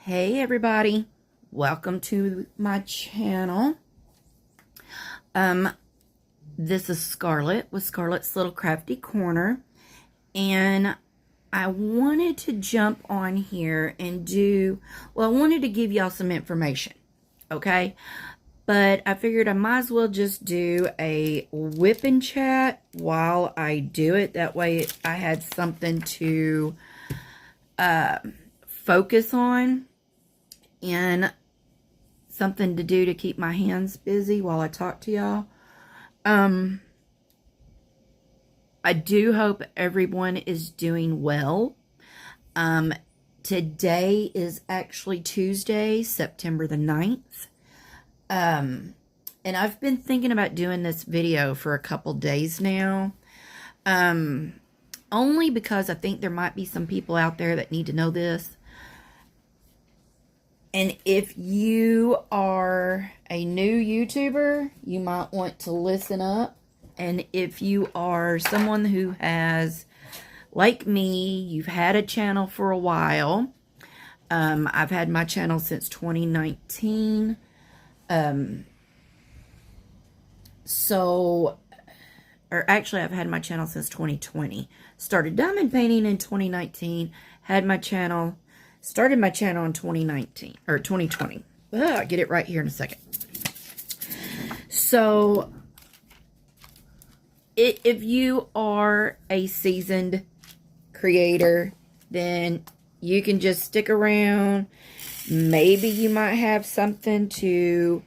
Hey everybody, welcome to my channel. This is Scarlet with Scarlet's Little Crafty Corner, and I wanted to jump on here and I wanted to give y'all some information, okay? But I figured I might as well just do a whip and chat while I do it. That way I had something to focus on and something to do to keep my hands busy while I talk to y'all. I do hope everyone is doing well. Today is actually Tuesday, September the 9th. And I've been thinking about doing this video for a couple days now. Only because I think there might be some people out there that need to know this. And if you are a new YouTuber, you might want to listen up. And if you are someone who has, like me, you've had a channel for a while. I've had my channel since 2019. Or actually, I've had my channel since 2020. Started diamond painting in 2019. Started my channel in 2019 or 2020. I'll get it right here in a second. So, if you are a seasoned creator, then you can just stick around. Maybe you might have something to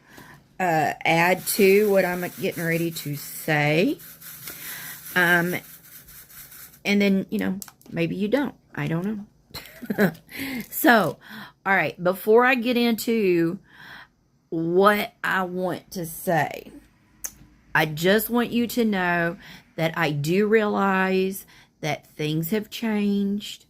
add to what I'm getting ready to say. And then, maybe you don't. I don't know. So, all right, before I get into what I want to say, I just want you to know that I do realize that things have changed.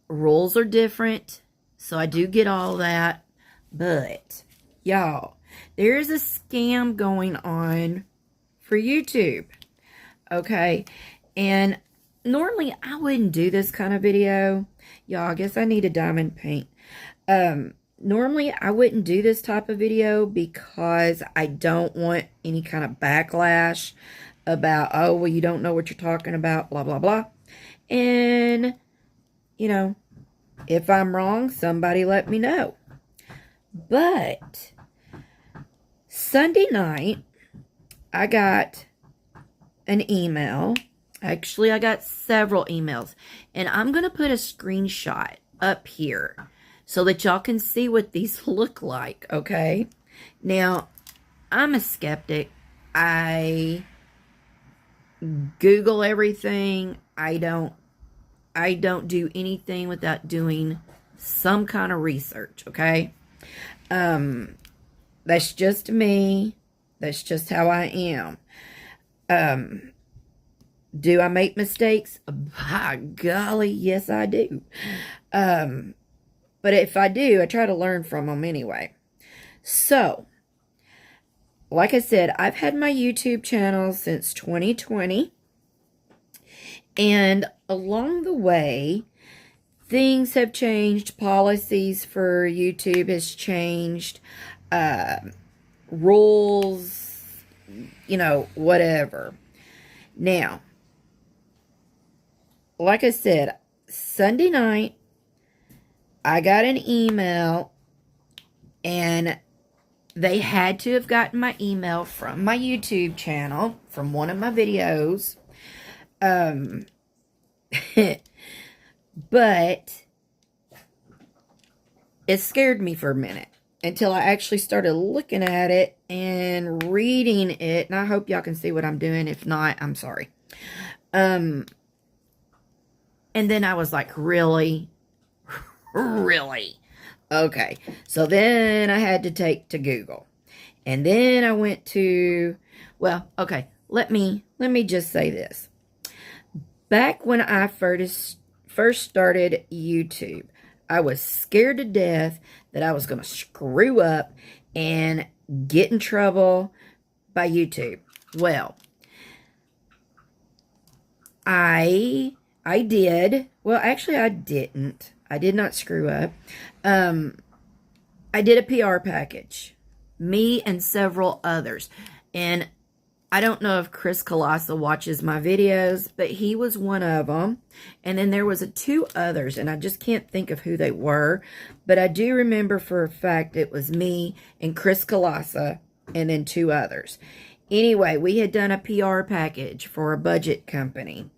Rules are different, so I do get all that. But, y'all, there's a scam going on for YouTube. Okay, and normally I wouldn't do this kind of video. Y'all, I guess I need a diamond paint. Normally I wouldn't do this type of video because I don't want any kind of backlash about, oh, well, you don't know what you're talking about, blah, blah, blah. And, if I'm wrong, somebody let me know. But Sunday night, I got an email. Actually, I got several emails. And I'm going to put a screenshot up here so that y'all can see what these look like, okay? Now, I'm a skeptic. I Google everything. I don't do anything without doing some kind of research, okay? That's just me. That's just how I am. Do I make mistakes? By golly, yes, I do. But if I do, I try to learn from them anyway. So, like I said, I've had my YouTube channel since 2020. And along the way, things have changed. Policies for YouTube has changed. Rules, whatever. Now, like I said, Sunday night, I got an email, and they had to have gotten my email from my YouTube channel, from one of my videos. But it scared me for a minute until I actually started looking at it and reading it. And I hope y'all can see what I'm doing. If not, I'm sorry. And then I was like, really? Really? Okay. So then I had to take to Google. And then I went to, well, okay. Let me just say this. Back when I first started YouTube, I was scared to death that I was going to screw up and get in trouble by YouTube. Well, I did. Well, actually, I didn't. I did not screw up. I did a PR package. Me and several others. And I don't know if Chris Colassa watches my videos, but he was one of them. And then there was two others, and I just can't think of who they were. But I do remember for a fact it was me and Chris Colassa and then two others. Anyway, we had done a PR package for a budget company.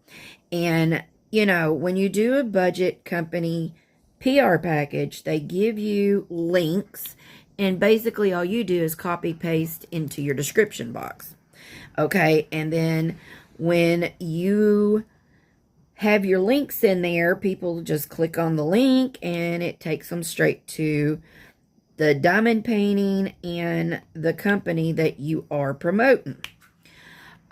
And, you know, when you do a budget company PR package, they give you links. And basically all you do is copy paste into your description box. Okay, and then when you have your links in there, people just click on the link and it takes them straight to the diamond painting and the company that you are promoting.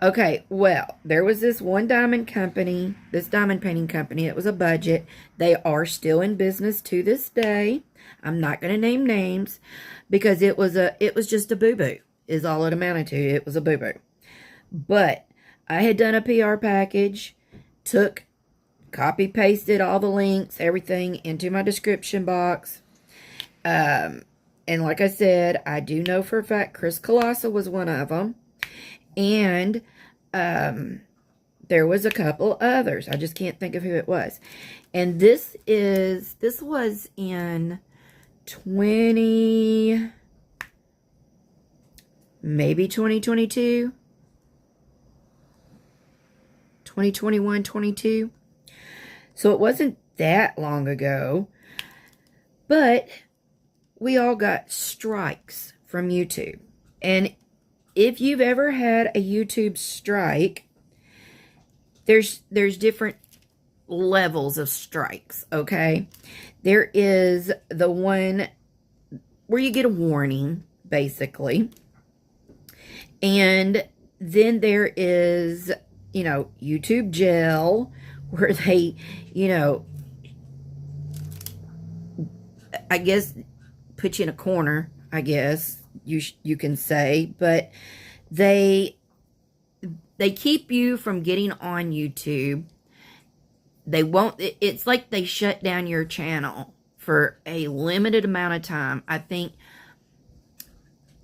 Okay, well, there was this one diamond company, this diamond painting company. It was a budget. They are still in business to this day. I'm not going to name names because it was just a boo-boo is all it amounted to. It was a boo-boo. But I had done a PR package, copy pasted all the links, everything into my description box. And like I said, I do know for a fact Chris Colassa was one of them. And there was a couple others. I just can't think of who it was. And this was in maybe 2022. 2021, 22. So it wasn't that long ago. But we all got strikes from YouTube. And if you've ever had a YouTube strike, there's different levels of strikes, okay? There is the one where you get a warning, basically. And then there is, you know, YouTube jail, where they, you know, I guess put you in a corner, I guess you can say, but they keep you from getting on YouTube. They won't, it's like they shut down your channel for a limited amount of time. I think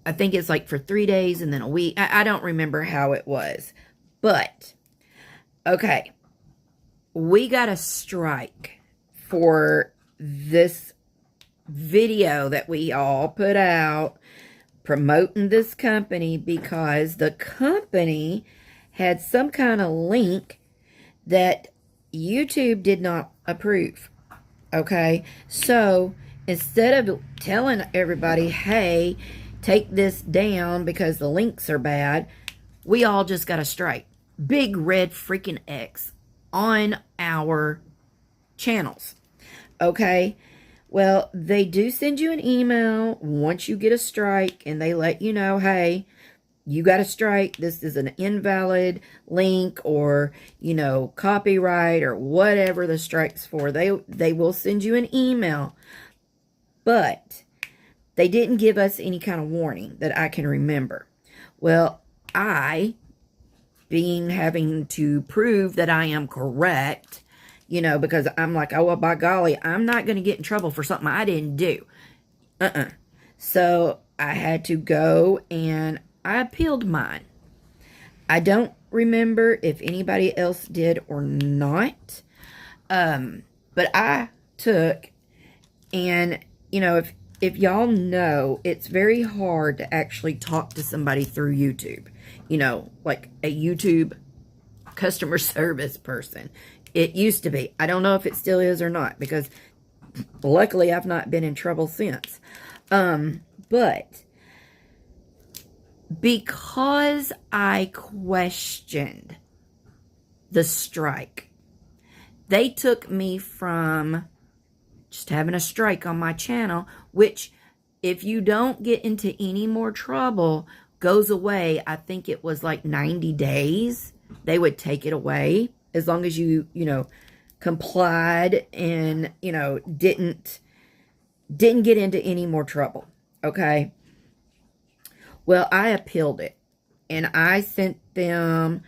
it's like for 3 days and then a week. I don't remember how it was. But, okay. We got a strike for this video that we all put out promoting this company because the company had some kind of link that YouTube did not approve. Okay? So, instead of telling everybody, hey, take this down because the links are bad, we all just got a strike. Big red freaking X on our channels. Okay? Well, they do send you an email once you get a strike, and they let you know, hey, you got a strike. This is an invalid link or, you know, copyright or whatever the strike's for. They will send you an email. But they didn't give us any kind of warning that I can remember. Well, having to prove that I am correct, you know, because I'm like, oh, well, by golly, I'm not going to get in trouble for something I didn't do. So I had to go and I appealed mine. I don't remember if anybody else did or not. But I took, and, you know, if y'all know, it's very hard to actually talk to somebody through YouTube. You know, like a YouTube customer service person. It used to be. I don't know if it still is or not, because luckily I've not been in trouble since. But because I questioned the strike, they took me from just having a strike on my channel, which if you don't get into any more trouble, goes away. I think it was like 90 days. They would take it away. As long as you know, complied and, you know, didn't get into any more trouble. Okay? Well, I appealed it. And I sent them,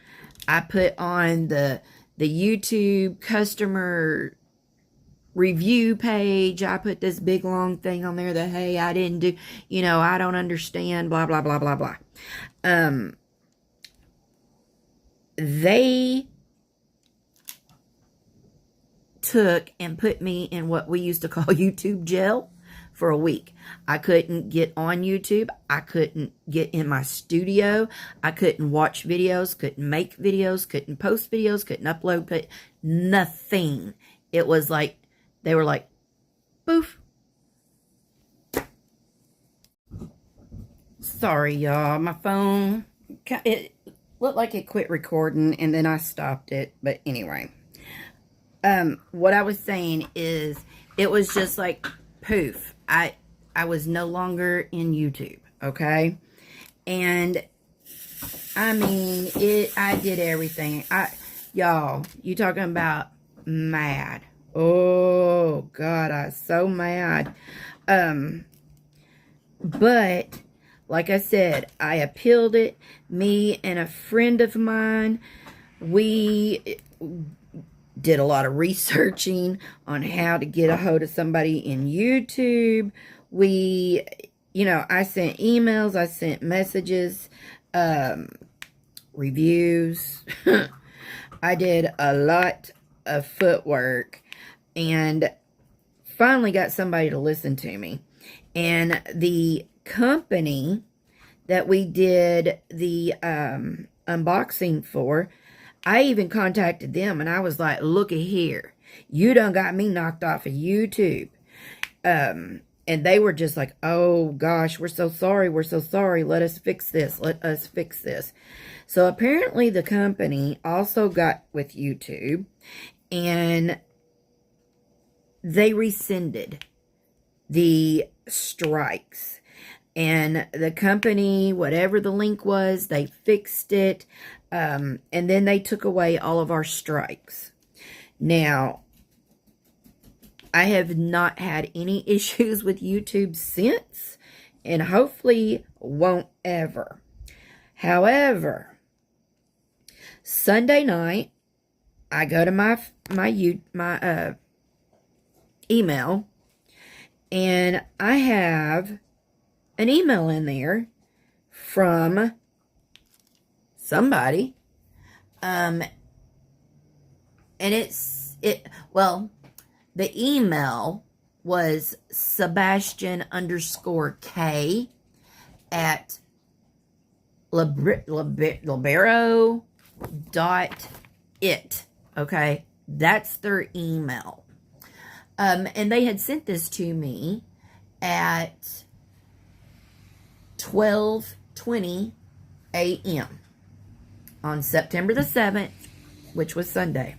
I put on the YouTube customer review page. I put this big long thing on there that, hey, I didn't do, I don't understand, blah, blah, blah, blah, blah. They took and put me in what we used to call YouTube jail for a week. I couldn't get on YouTube. I couldn't get in my studio. I couldn't watch videos, couldn't make videos, couldn't post videos, couldn't upload, nothing. It was like, they were like, poof. Sorry, y'all. My phone, it looked like it quit recording and then I stopped it. But anyway. What I was saying is, it was just like, poof. I was no longer in YouTube, okay? And, I mean, I did everything. Y'all, you talking about mad. Oh, God, I was so mad. But, like I said, I appealed it. Me and a friend of mine, we did a lot of researching on how to get a hold of somebody in YouTube. I sent emails, I sent messages, reviews. I did a lot of footwork and finally got somebody to listen to me. And the company that we did the unboxing for, I even contacted them and I was like, looky here. You done got me knocked off of YouTube. And they were just like, oh gosh, we're so sorry. We're so sorry. Let us fix this. Let us fix this. So apparently the company also got with YouTube and they rescinded the strikes. And the company, whatever the link was, they fixed it. And then they took away all of our strikes. Now, I have not had any issues with YouTube since. And hopefully won't ever. However, Sunday night, I go to my email. And I have an email in there from somebody. And the email was Sebastian_K at libero.it. Okay. That's their email. And they had sent this to me at 12:20 a.m. on September the 7th, which was Sunday.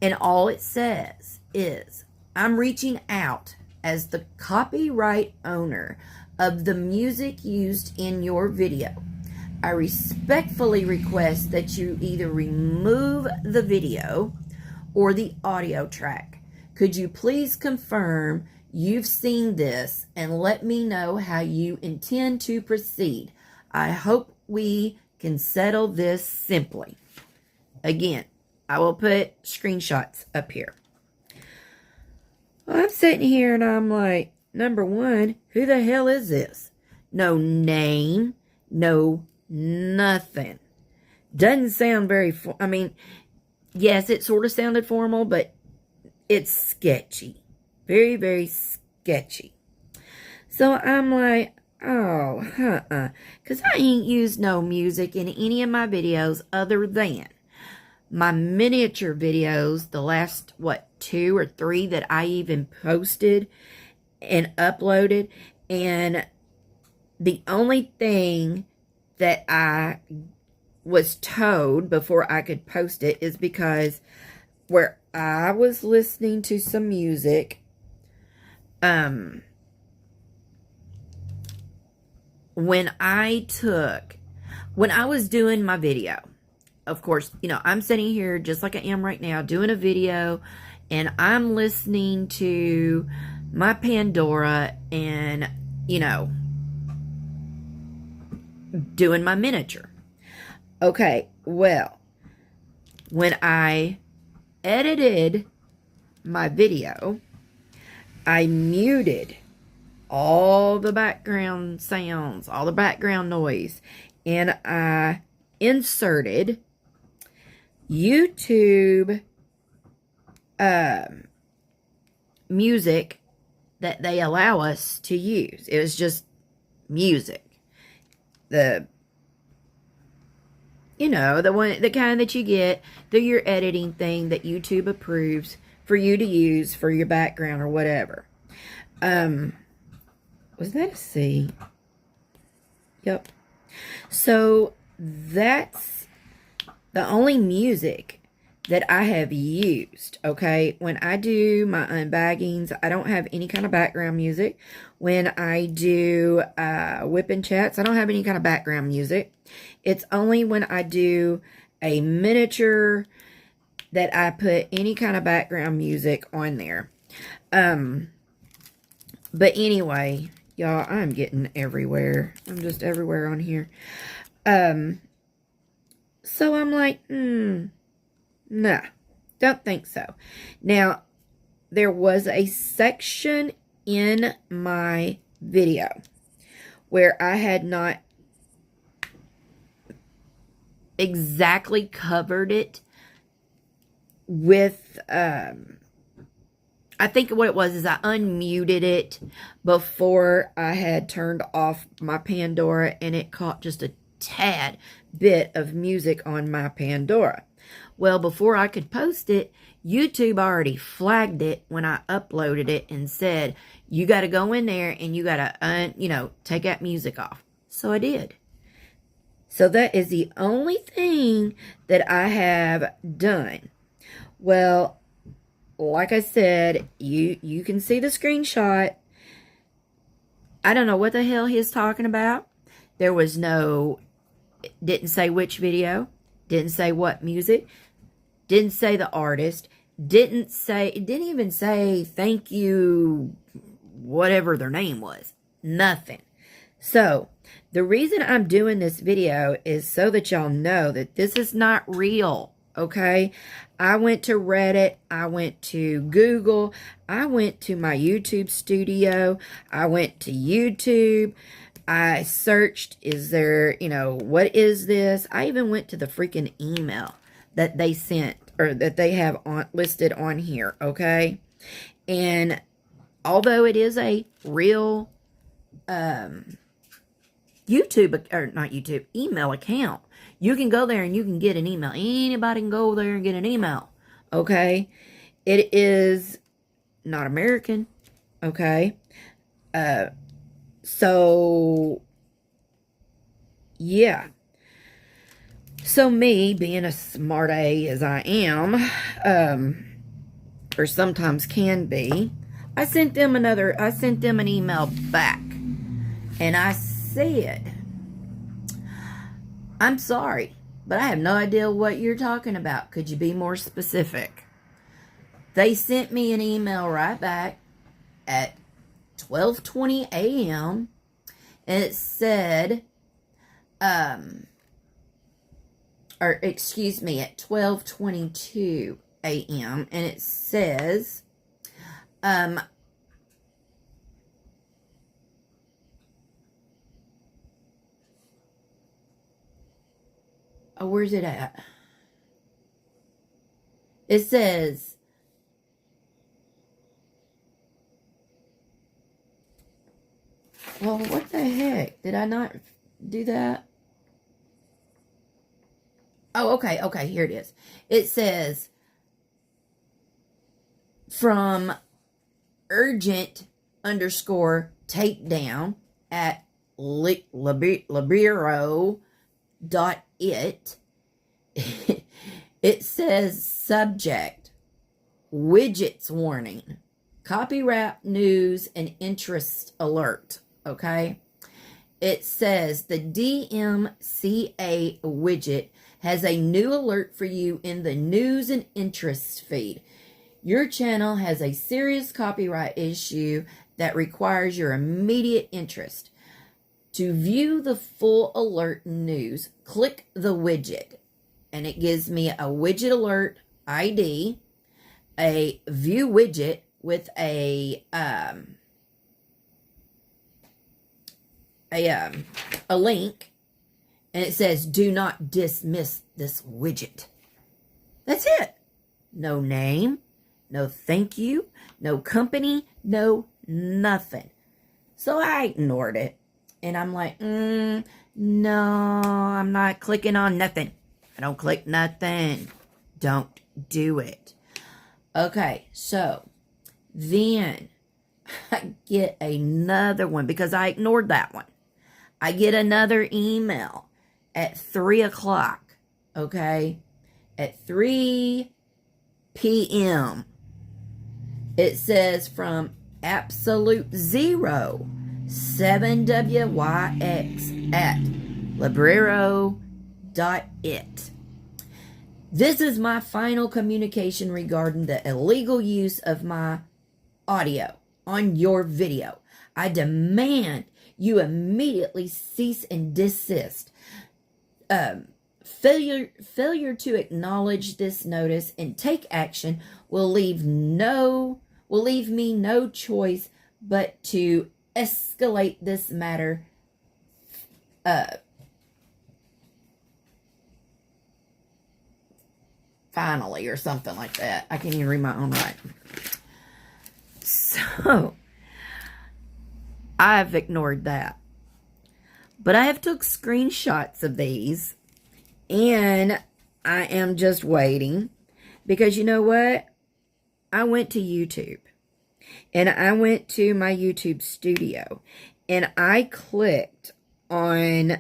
And all it says is, I'm reaching out as the copyright owner of the music used in your video. I respectfully request that you either remove the video or the audio track. Could you please confirm you've seen this and let me know how you intend to proceed? I hope we can settle this simply. Again, I will put screenshots up here. Well, I'm sitting here and I'm like, number one, who the hell is this? No name, no nothing. Doesn't sound very, yes, it sort of sounded formal, but it's sketchy. Very, very sketchy. So I'm like, oh, because I ain't used no music in any of my videos other than my miniature videos, the last, 2 or 3 that I even posted and uploaded. And the only thing that I was told before I could post it is because where I was listening to some music, when I was doing my video, of course, I'm sitting here just like I am right now doing a video and I'm listening to my Pandora and, doing my miniature. Okay, well, when I edited my video, I muted all the background sounds, all the background noise, and I inserted YouTube music that they allow us to use. It was just music. The kind that you get through your editing thing that YouTube approves for you to use for your background or whatever. Was that a C? Yep. So that's the only music that I have used, okay? When I do my unbaggings, I don't have any kind of background music. When I do whipping chats, I don't have any kind of background music. It's only when I do a miniature that I put any kind of background music on there. But anyway, y'all, I'm getting everywhere. I'm just everywhere on here. So I'm like, nah, don't think so. Now, there was a section in my video where I had not exactly covered it with, I think what it was is I unmuted it before I had turned off my Pandora, and it caught just a tad bit of music on my Pandora. Well, before I could post it, YouTube already flagged it when I uploaded it and said, you got to go in there and you got to, take that music off. So I did. So that is the only thing that I have done. Well, like I said, you can see the screenshot. I don't know what the hell he's talking about. There was didn't say which video, didn't say what music, didn't say the artist, didn't even say thank you, whatever their name was. Nothing. So, the reason I'm doing this video is so that y'all know that this is not real, okay? I went to Reddit, I went to Google, I went to my YouTube studio, I went to YouTube, I searched, is there, what is this? I even went to the freaking email that they sent, or that they have listed on here, okay? And although it is a real email account, you can go there and you can get an email. Anybody can go there and get an email, okay? It is not American, okay? So, yeah. So me, being a smart A as I am, or sometimes can be, I sent them an email back. And I said, I'm sorry, but I have no idea what you're talking about. Could you be more specific? They sent me an email right back at 12:20 a.m. and it said, at 12:22 a.m. and it says, oh, where's it at? It says, well, what the heck? Did I not do that? Oh, okay, here it is. It says, from urgent _ takedown at libero.it. It says, subject, widgets warning, copyright news and interest alert, okay? It says, the DMCA widget has a new alert for you in the news and interest feed. Your channel has a serious copyright issue that requires your immediate interest. To view the full alert news, click the widget. And it gives me a widget alert ID, a view widget with a link, and it says, do not dismiss this widget. That's it. No name, no thank you, no company, no nothing. So I ignored it. And I'm like, no, I'm not clicking on nothing. I don't click nothing. Don't do it. Okay, so then I get another one because I ignored that one. I get another email at 3 o'clock, okay? At 3 p.m. It says from Absolute Zero, 7WYX at librero.it. This is my final communication regarding the illegal use of my audio on your video. I demand you immediately cease and desist. Failure to acknowledge this notice and take action will leave me no choice but to escalate this matter finally, or something like that. I can't even read my own writing. So I've ignored that. But I have took screenshots of these, and I am just waiting, because you know what? I went to YouTube, and I went to my YouTube studio, and I clicked on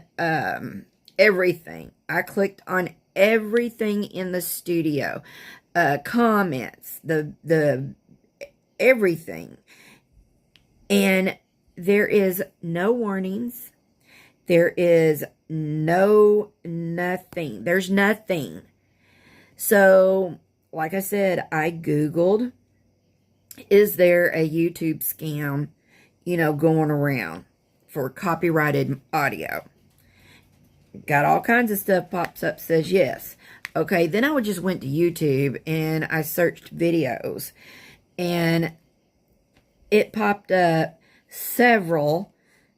everything. I clicked on everything in the studio, comments, the everything, and there is no warnings. There is nothing. There's nothing. So, like I said, I Googled, is there a YouTube scam, going around for copyrighted audio? Got all kinds of stuff pops up, says yes. Okay, then I just went to YouTube and I searched videos, and it popped up several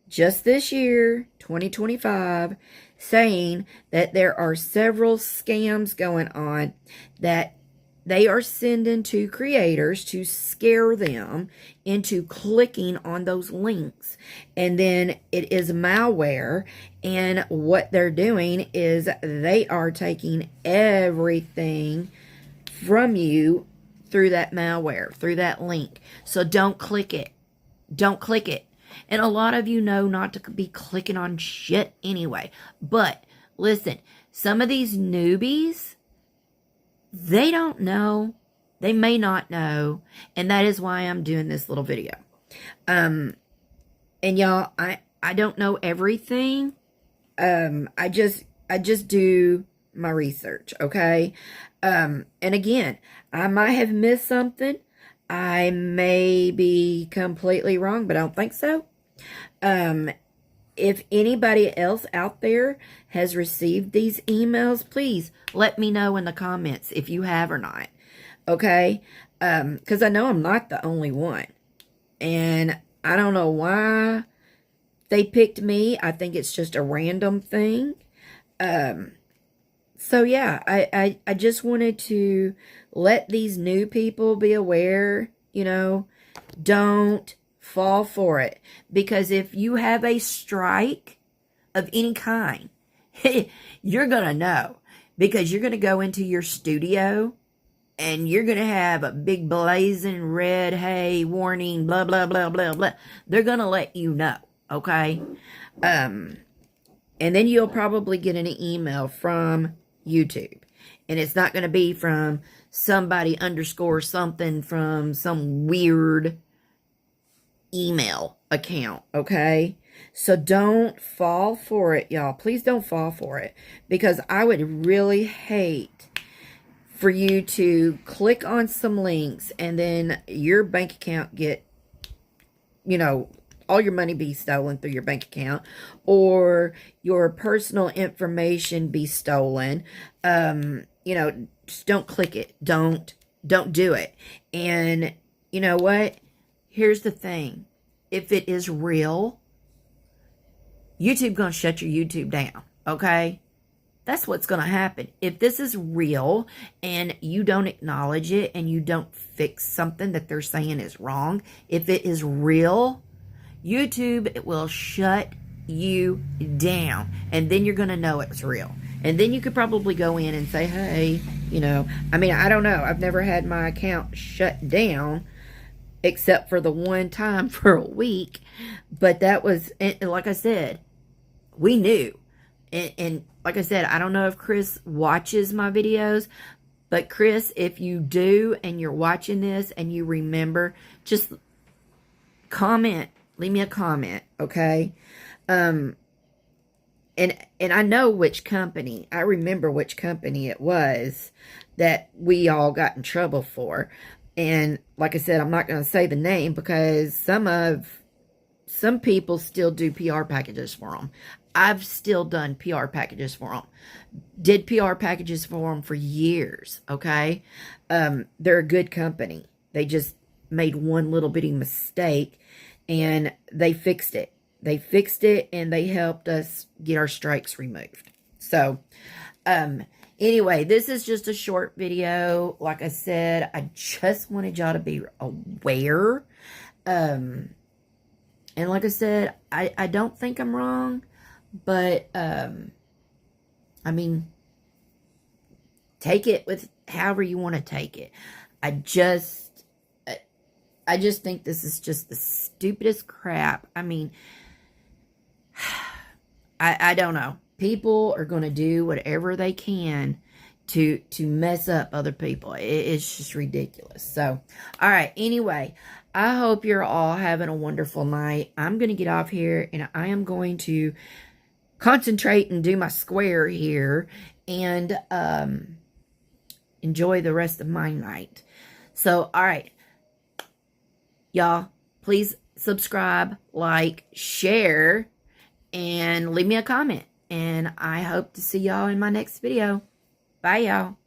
just this year, 2025, saying that there are several scams going on that they are sending to creators to scare them into clicking on those links. And then it is malware, and what they're doing is they are taking everything from you through that malware, through that link. So don't click it. Don't click it. And a lot of you know not to be clicking on shit anyway. But listen, some of these newbies, they don't know. They may not know. And that is why I'm doing this little video. And y'all, I don't know everything. I just do my research, okay? And again, I might have missed something. I may be completely wrong, but I don't think so. If anybody else out there has received these emails, please let me know in the comments if you have or not. Okay? Because I know I'm not the only one. And I don't know why they picked me. I think it's just a random thing. So yeah, I just wanted to let these new people be aware, don't fall for it. Because if you have a strike of any kind, you're going to know. Because you're going to go into your studio and you're going to have a big blazing red, hey, warning, blah, blah, blah, blah, blah. They're going to let you know, okay? And then you'll probably get an email from YouTube. And it's not going to be from somebody underscore something from some weird email account, okay? So don't fall for it, y'all. Please don't fall for it. Because I would really hate for you to click on some links and then your bank account get, all your money be stolen through your bank account, or your personal information be stolen. Just don't click it. Don't don't do it. And you know what? Here's the thing. If it is real, YouTube gonna shut your YouTube down, okay? That's what's going to happen. If this is real and you don't acknowledge it and you don't fix something that they're saying is wrong, if it is real, YouTube, it will shut you down. And then you're going to know it's real. And then you could probably go in and say, hey, you know, I mean, I don't know. I've never had my account shut down except for the one time for a week. But that was, like I said, we knew. And like I said, I don't know if Chris watches my videos, but Chris, if you do and you're watching this and you remember, just comment, leave me a comment, okay? And I know which company, I remember which company it was that we all got in trouble for. And like I said, I'm not going to say the name because some people still do PR packages for them. I've still done PR packages for them. Did PR packages for them for years, okay? They're a good company. They just made one little bitty mistake, and they fixed it. They fixed it, and they helped us get our strikes removed. So, anyway, this is just a short video. Like I said, I just wanted y'all to be aware. And like I said, I don't think I'm wrong. But, I mean, take it with however you want to take it. I just think this is just the stupidest crap. I mean, I don't know. People are going to do whatever they can to mess up other people. It's just ridiculous. So, all right. Anyway, I hope you're all having a wonderful night. I'm going to get off here, and I am going to concentrate and do my square here and enjoy the rest of my night. So, all right. Y'all, please subscribe, like, share, and leave me a comment. And I hope to see y'all in my next video. Bye, y'all.